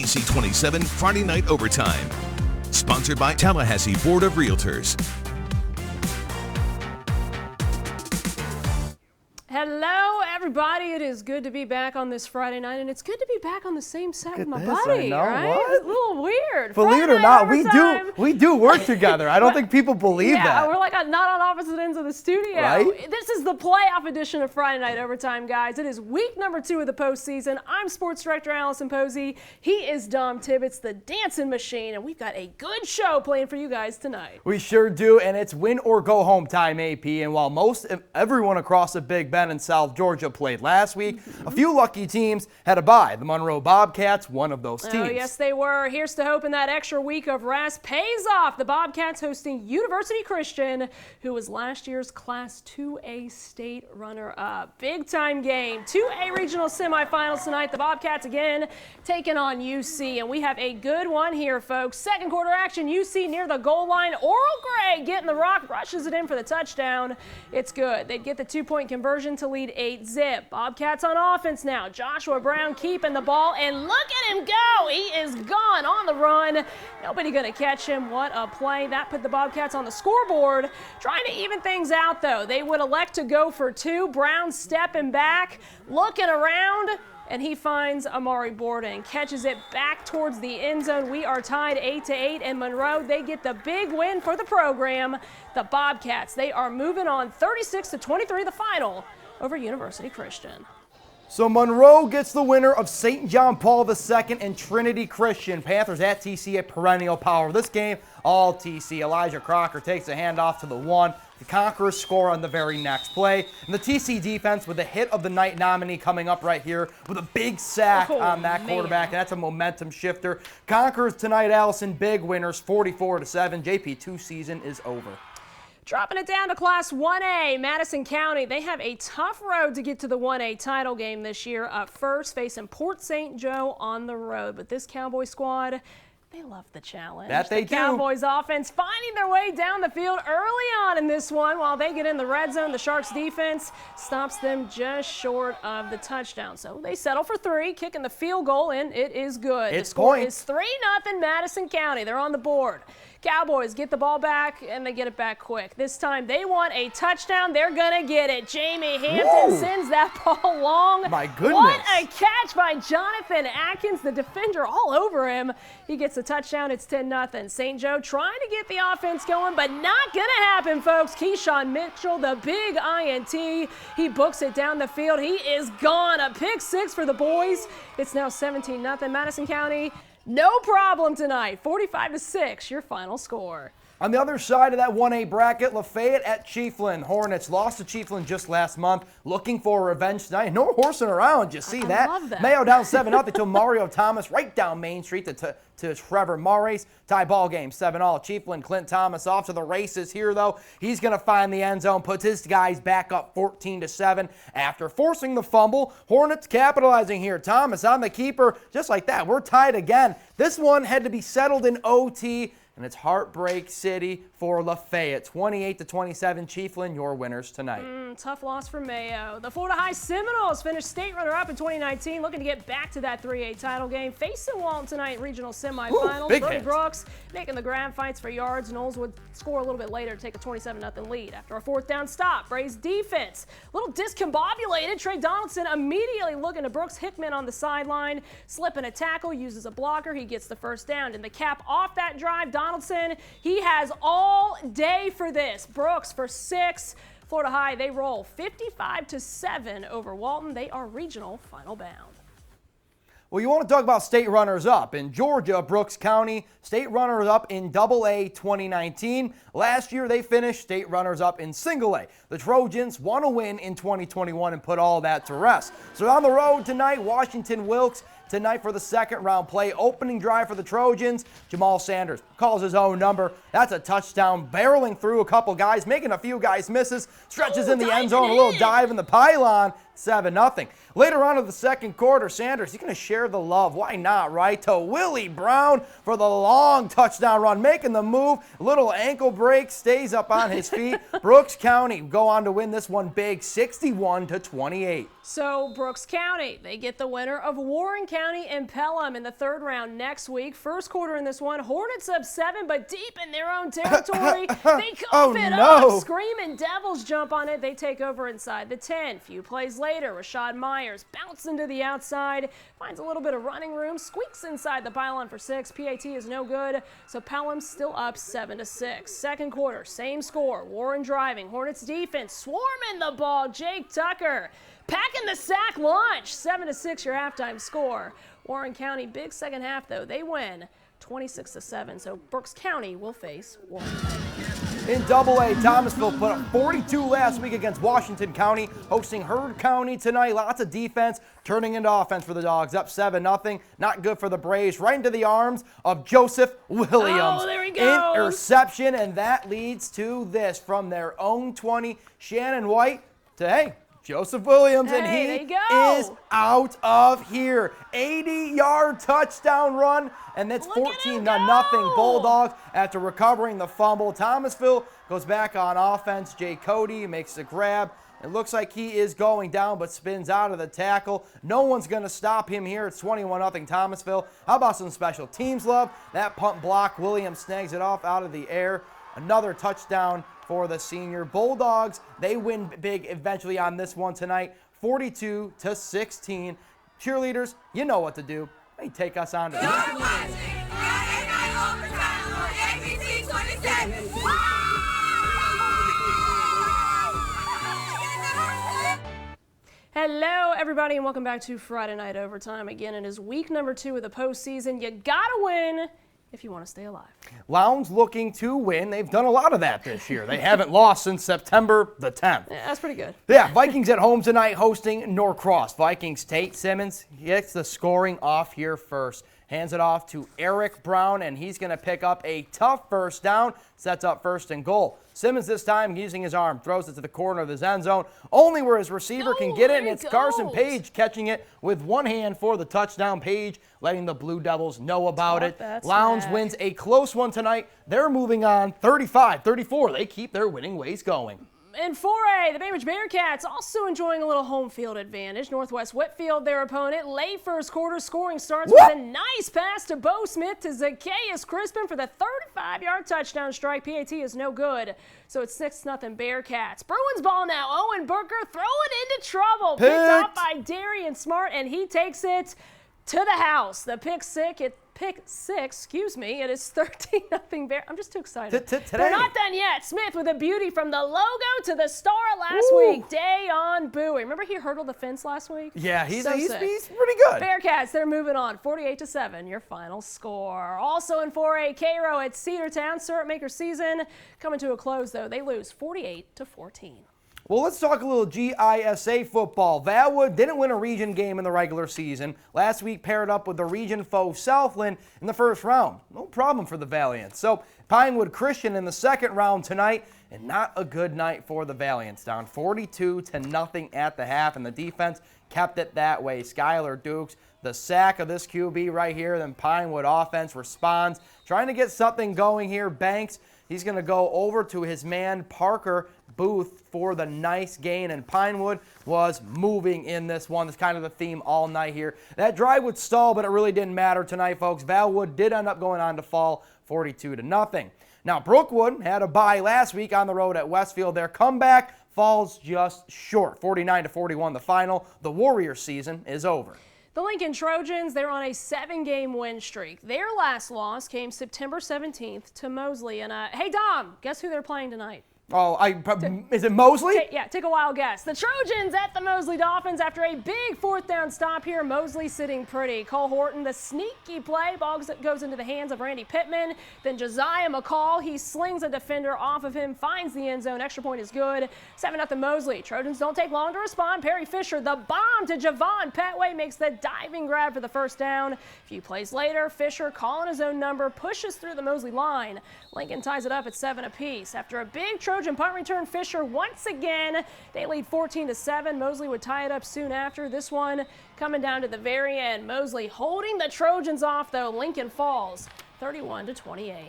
ABC27 Friday Night Overtime. Sponsored by Tallahassee Board of Realtors. Hello, everybody. It is good to be back on this Friday night, and it's good to be back on the same set with my buddy. Right? What? It's a little weird. Believe it or not, we do work together. I don't think people believe that. Yeah, we're like not on opposite ends of the studio. Right? This is the playoff edition of Friday Night Overtime, guys. It is week number 2 of the postseason. I'm Sports Director Allison Posey. He is Dom Tibbetts, the dancing machine, and we've got a good show playing for you guys tonight. We sure do, and it's win or go home time, AP. And while everyone across the Big Bend in South Georgia played last week, a few lucky teams had a bye. The MUNROE Bobcats, one of those teams. Oh, yes, they were. Here's to hoping that extra week of rest pays off. The Bobcats hosting University Christian, who was last year's Class 2A state runner-up. Big-time game. 2A regional semifinals tonight. The Bobcats again taking on UC, and we have a good one here, folks. Second quarter action. UC near the goal line. Oral Gray getting the rock, rushes it in for the touchdown. It's good. They'd get the 2-point conversion to lead 8-zip. Bobcats on offense now. Joshua Brown keeping the ball, and look at him go. He is gone on the run. Nobody going to catch him. What a play. That put the Bobcats on the scoreboard. Trying to even things out, though. They would elect to go for 2. Brown stepping back, looking around, and he finds Amari Borden, catches it back towards the end zone. We are tied 8-8, and MUNROE, they get the big win for the program. The Bobcats, they are moving on 36-23, the final over University Christian. So MUNROE gets the winner of St. John Paul II and Trinity Christian. Panthers at TC at perennial power. This game, all TC. Elijah Crocker takes a handoff to the 1. The Conquerors score on the very next play. And the TC defense with the hit of the night nominee coming up right here with a big sack on that quarterback. And that's a momentum shifter. Conquerors tonight, Allison, big winners, 44-7. JP2 season is over. Dropping it down to Class 1A, Madison County. They have a tough road to get to the 1A title game this year. Up first, facing Port St. Joe on the road. But this Cowboy squad, they love the challenge. That they do. The Cowboys offense finding their way down the field early on in this one. While they get in the red zone, the Sharks defense stops them just short of the touchdown. So they settle for 3, kicking the field goal, and it is good. It's the score points. is 3-0 Madison County. They're on the board. Cowboys get the ball back, and they get it back quick. This time they want a touchdown. They're going to get it. Jamie Hampton sends that ball long. My goodness. What a catch by Jonathan Atkins, the defender all over him. He gets the touchdown. It's 10-0. St. Joe trying to get the offense going, but not going to happen, folks. Keyshawn Mitchell, the big INT. He books it down the field. He is gone. A pick 6 for the boys. It's now 17-0 Madison County. No problem tonight. 45-6, your final score. On the other side of that 1A bracket, Lafayette at Chiefland. Hornets lost to Chiefland just last month. Looking for revenge tonight. No horsing around. You see that? I love that. Mayo down 7-0 to Mario Thomas right down Main Street to Trevor Murray's. Tie ball game 7-all. Chiefland, Clint Thomas off to the races here, though. He's going to find the end zone, puts his guys back up 14-7 after forcing the fumble. Hornets capitalizing here. Thomas on the keeper. Just like that, we're tied again. This one had to be settled in OT. And it's Heartbreak City for Lafayette. 28-27, Chiefland, your winners tonight. Tough loss for Mayo. The Florida High Seminoles finished state runner-up in 2019, looking to get back to that 3A title game. Facing Walton tonight, regional semifinals. Brody Brooks making the grand fights for yards. Knowles would score a little bit later to take a 27-0 lead. After a 4th down stop, Bray's defense, a little discombobulated. Trey Donaldson immediately looking to Brooks Hickman on the sideline, slipping a tackle, uses a blocker. He gets the 1st down. And the cap off that drive, Donaldson, he has all day for this. Brooks for 6. Florida High, they roll 55-7 over Walton. They are regional final bound. Well, you want to talk about state runners-up. In Georgia, Brooks County, state runners-up in AA 2019. Last year, they finished state runners-up in single A. The Trojans want to win in 2021 and put all that to rest. So on the road tonight, Washington Wilkes. Tonight for the 2nd round play. Opening drive for the Trojans. Jamal Sanders calls his own number. That's a touchdown, barreling through a couple guys, making a few guys misses. Stretches in the end zone, a little dive in the pylon. 7-0. Later on in the second quarter, Sanders, he's going to share the love. Why not, right? To Willie Brown for the long touchdown run, making the move. Little ankle break, stays up on his feet. Brooks County go on to win this one big, 61-28. So Brooks County, they get the winner of Warren County and Pelham in the third round next week. First quarter in this one, Hornets up 7, but deep in their own territory. They cough it up. Screaming Devils jump on it. They take over inside the 10. Few plays later, Rashad Myers bouncing to the outside, finds a little bit of running room, squeaks inside the pylon for 6. PAT is no good, so Pelham's still up 7-6. Second quarter, same score. Warren driving. Hornets defense swarming the ball. Jake Tucker packing the sack lunch. 7-6 your halftime score. Warren County, big second half though. They win 26-7. So Brooks County will face Warren County. In AA, Thomasville put up 42 last week against Washington County, hosting Heard County tonight. Lots of defense, turning into offense for the Dogs. Up 7-0. Not good for the Braves. Right into the arms of Joseph Williams. Oh, there he goes. Interception, and that leads to this from their own 20. Shannon White to, hey, Joseph Williams, and he is out of here. 80-yard touchdown run, and that's 14-0 Bulldogs after recovering the fumble. Thomasville goes back on offense. Jay Cody makes the grab. It looks like he is going down, but spins out of the tackle. No one's going to stop him here. It's 21-0 Thomasville. How about some special teams love? That punt block, Williams snags it off out of the air. Another touchdown for the senior. Bulldogs, they win big eventually on this one tonight, 42-16. Cheerleaders, you know what to do. They take us on to You're watching Friday Night Overtime on ABC 27. Hello, everybody, and welcome back to Friday Night Overtime. Again, it is week number 2 of the postseason. You gotta win if you want to stay alive. Lowndes looking to win. They've done a lot of that this year. They haven't lost since September the 10th. Yeah, that's pretty good. Yeah, Vikings at home tonight hosting Norcross. Vikings, Tate Simmons gets the scoring off here first. Hands it off to Eric Brown, and he's going to pick up a tough first down. Sets up first and goal. Simmons this time using his arm, throws it to the corner of his end zone, only where his receiver can get it, and it's Carson Page catching it with one hand for the touchdown. Page letting the Blue Devils know about it. Lowndes wins a close one tonight. They're moving on 35-34. They keep their winning ways going. In 4A, the Bainbridge Bearcats also enjoying a little home field advantage. Northwest Whitfield, their opponent. Late first quarter scoring starts with a nice pass to Bo Smith to Zacchaeus Crispin for the 35-yard touchdown strike. PAT is no good, so it's 6-0 Bearcats. Bruins ball now. Owen Burker throwing into trouble. Picked up by Darian Smart, and he takes it to the house. The pick six, excuse me, it is 13-0 Bear. I'm just too excited. They're not done yet. Smith with a beauty from the logo to the star last week. Dayon Bowie. Remember he hurdled the fence last week? Yeah, he's pretty good. Bearcats, they're moving on. 48-7, your final score. Also in 4A, Cairo at Cedartown. Syrup Maker season coming to a close, though. They lose 48-14. Well, let's talk a little GISA football. VALWOOD didn't win a region game in the regular season. Last week paired up with the region foe Southland in the first round. No problem for the Valiants. So Pinewood Christian in the second round tonight, and not a good night for the Valiants. Down 42-0 at the half, and the defense kept it that way. Skylar Dukes, the sack of this QB right here, then Pinewood offense responds. Trying to get something going here. Banks, he's going to go over to his man Parker Booth for the nice gain, and Pinewood was moving in this one. That's kind of the theme all night here. That drive would stall, but it really didn't matter tonight, folks. VALWOOD did end up going on to fall 42-0. Now, Brookwood had a bye last week on the road at Westfield. Their comeback falls just short, 49-41 the final. The Warrior season is over. The Lincoln Trojans, they're on a 7-game win streak. Their last loss came September 17th to Mosley. And hey, Dom, guess who they're playing tonight? Oh, is it Mosley? Take a wild guess. The Trojans at the Mosley Dolphins after a big fourth down stop here. Mosley sitting pretty. Cole Horton, the sneaky play. Ball goes into the hands of Randy Pittman. Then Josiah McCall, he slings a defender off of him, finds the end zone. Extra point is good. 7-0 Mosley. Trojans don't take long to respond. Perry Fisher, the bomb to Javon Petway, makes the diving grab for the first down. A few plays later, Fisher calling his own number, pushes through the Mosley line. Lincoln ties it up at 7 apiece. After a big Trojan Trojan punt return. Fisher once again. They lead 14-7. Mosley would tie it up soon after. This one coming down to the very end. Mosley holding the Trojans off, though. Lincoln falls 31-28.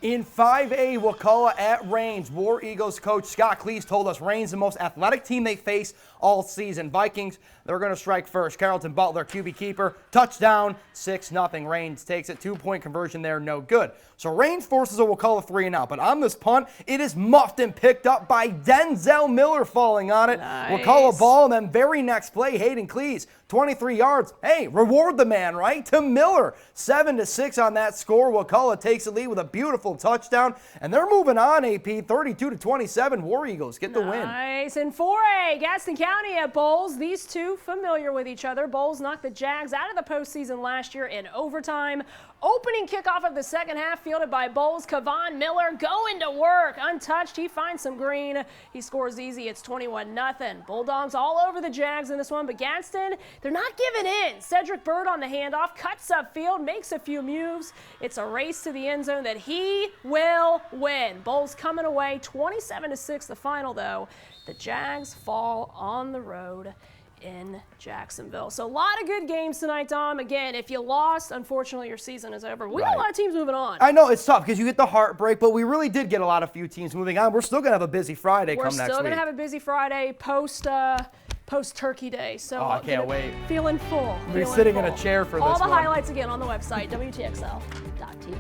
In 5A, Wakulla at Reigns. War Eagles coach Scott Cleese told us Reigns the most athletic team they face all season. Vikings, they're going to strike first. Carrollton Butler, QB keeper, touchdown, 6-0. Reigns takes it. 2-point conversion there, no good. So Reigns forces a Wakulla 3-and-out. But on this punt, it is muffed and picked up by Denzel Miller falling on it. Nice. Wakulla ball, and then very next play, Hayden Cleese, 23 yards. Hey, reward the man, right? To Miller, 7-6 on that score. Wakulla takes the lead with a beautiful touchdown, and they're moving on, AP, 32-27. War Eagles get the win. Nice. In 4A, Gaston County at Bowles. These two familiar with each other. Bowles knocked the Jags out of the postseason last year in overtime. Opening kickoff of the second half fielded by Bowles. Kavon Miller going to work. Untouched. He finds some green. He scores easy. It's 21-0. Bulldogs all over the Jags in this one, but Gaston, they're not giving in. Cedric Bird on the handoff, cuts upfield, makes a few moves. It's a race to the end zone that he will win. Bowles coming away 27-6 the final, though. The Jags fall on the road in Jacksonville. So a lot of good games tonight, Dom. Again, if you lost, unfortunately your season is over. We got a lot of teams moving on. I know it's tough because you get the heartbreak, but we really did get a few teams moving on. We're still going to have a busy Friday come next week. We're still going to have a busy Friday post-Turkey Day. So I can't wait. Feeling full. We'll be sitting in a chair for this All the one. highlights again on the website, WTXL.tv.